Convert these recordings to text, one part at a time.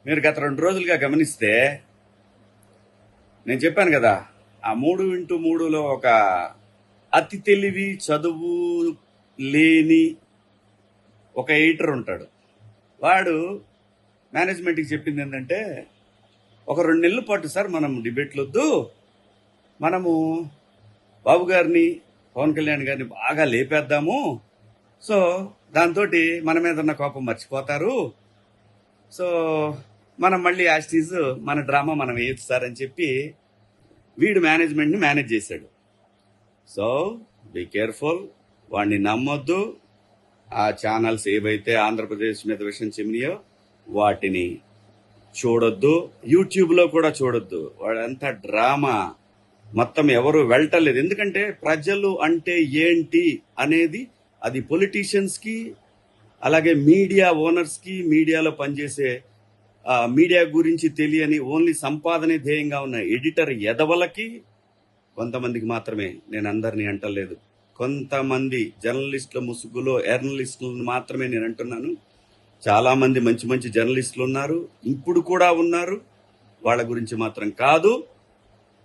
మీరు గత 2 రోజులుగా గమనిస్తే నేను చెప్పాను కదా, ఆ 3x3లో ఒక అతి తెలివి చదువు లేని ఒక ఎడిటర్ ఉంటాడు. వాడు మేనేజ్మెంట్కి చెప్పింది ఏంటంటే, ఒక 2 నెలల పాటు సార్ మనం డిబేట్లు వద్దు, మనము బాబు గారిని పవన్ కళ్యాణ్ గారిని బాగా లేపేద్దాము, సో దాంతో మన మీద ఉన్న కోపం మర్చిపోతారు, సో మనం మళ్ళీ యాస్టీజ్ మన డ్రామా మనం వేయచ్చు సార్ అని చెప్పి వీడు మేనేజ్మెంట్ని మేనేజ్ చేశాడు. సో బీ కేర్ఫుల్, వాడిని నమ్మొద్దు. ఆ ఛానల్స్ ఏవైతే ఆంధ్రప్రదేశ్ మీద విషయం చిమ్మినాయో వాటిని చూడొద్దు, యూట్యూబ్లో కూడా చూడొద్దు. వాడంతా డ్రామా, మొత్తం ఎవరు వెళ్ళటలేదు. ఎందుకంటే ప్రజలు అంటే ఏంటి అనేది అది పొలిటీషియన్స్కి, అలాగే మీడియా ఓనర్స్కి, మీడియాలో పనిచేసే మీడియా గురించి తెలియని ఓన్లీ సంపాదనే ధ్యేయంగా ఉన్న ఎడిటర్ ఎదవలకి కొంతమందికి మాత్రమే, నేను అందరినీ అంటలేదు, కొంతమంది జర్నలిస్టుల ముసుగులో ఎర్నలిస్టులను మాత్రమే నేను అంటున్నాను. చాలా మంది మంచి మంచి జర్నలిస్టులు ఉన్నారు, ఇప్పుడు కూడా ఉన్నారు. వాళ్ళ గురించి మాత్రం కాదు.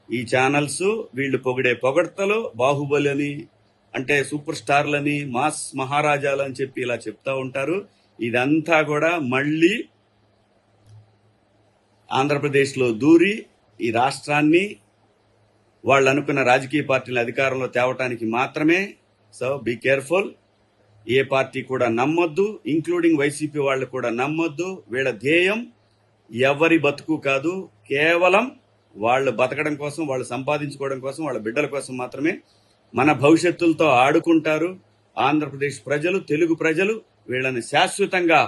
ఈ ఛానల్స్ వీళ్ళు పొగిడే పొగడ్తలు, బాహుబలి అని అంటే సూపర్ స్టార్లని, మాస్ మహారాజాలు అని చెప్పి ఇలా చెప్తా ఉంటారు. ఇదంతా కూడా మళ్ళీ ఆంధ్రప్రదేశ్లో దూరి ఈ రాష్ట్రాన్ని వాళ్ళు అనుకున్న రాజకీయ పార్టీల అధికారంలో తేవటానికి మాత్రమే. So be careful. ఏ పార్టీ కూడా నమ్మొద్దు, ఇంక్లూడింగ్ వైసీపీ వాళ్ళు కూడా నమ్మొద్దు. వీళ్ళ ధ్యేయం ఎవరి బతుకు కాదు, కేవలం వాళ్ళు బతకడం కోసం, వాళ్ళు సంపాదించుకోవడం కోసం, వాళ్ళ బిడ్డల కోసం మాత్రమే. మన భవిష్యత్తులతో ఆడుకుంటారు. ఆంధ్రప్రదేశ్ ప్రజలు, తెలుగు ప్రజలు వీళ్ళని శాశ్వతంగా,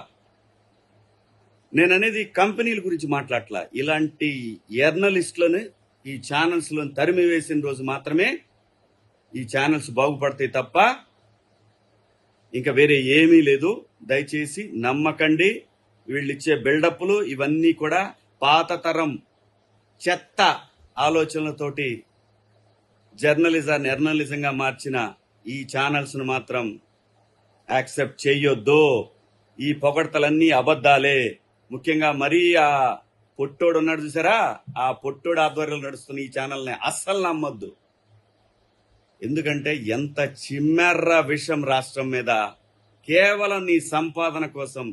నేననేది కంపెనీల గురించి మాట్లాడట్లా, ఇలాంటి జర్నలిస్టులను ఈ ఛానల్స్లో తరిమి వేసిన రోజు మాత్రమే ఈ ఛానల్స్ బాగుపడతాయి తప్ప ఇంకా వేరే ఏమీ లేదు. దయచేసి నమ్మకండి. వీళ్ళు ఇచ్చే బిల్డప్లు ఇవన్నీ కూడా పాత తరం చెత్త ఆలోచనలతోటి జర్నలిజాన్ని ఎర్నలిజంగా మార్చిన ఈ ఛానల్స్ను మాత్రం యాక్సెప్ట్ చేయొద్దు. ఈ పొగడ్తలన్నీ అబద్ధాలే. ముఖ్యంగా మరీ ఆ పొట్టోడు ఉన్నాడు చూసారా, ఆ పొట్టోడు ఆధ్వర్యంలో నడుస్తున్న ఈ ఛానల్ని అస్సలు నమ్మొద్దు. ఎందుకంటే ఎంత చిమ్మెర్ర విషం రాష్ట్రం మీద, కేవలం నీ సంపాదన కోసం,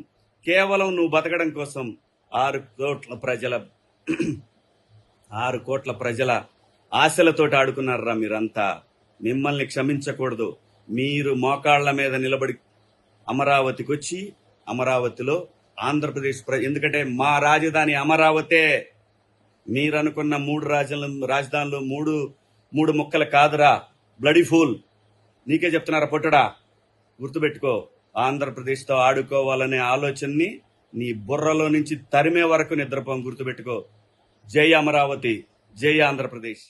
కేవలం నువ్వు బతకడం కోసం 6 కోట్ల ప్రజల ఆశలతోటి ఆడుకున్నారా మీరంతా. మిమ్మల్ని క్షమించకూడదు. మీరు మోకాళ్ల మీద నిలబడి అమరావతికి వచ్చి, అమరావతిలో ఆంధ్రప్రదేశ్ ఎందుకంటే మా రాజధాని అమరావతే. మీరనుకున్న 3 రాజధానులు 3 ముక్కలు కాదురా, బ్లడీ ఫూల్. నీకే చెప్తున్నారా పొట్టడా, గుర్తుపెట్టుకో. ఆంధ్రప్రదేశ్తో ఆడుకోవాలనే ఆలోచనని నీ బుర్రలో నుంచి తరిమే వరకు నిద్రపోం, గుర్తుపెట్టుకో. జై అమరావతి, జై ఆంధ్రప్రదేశ్.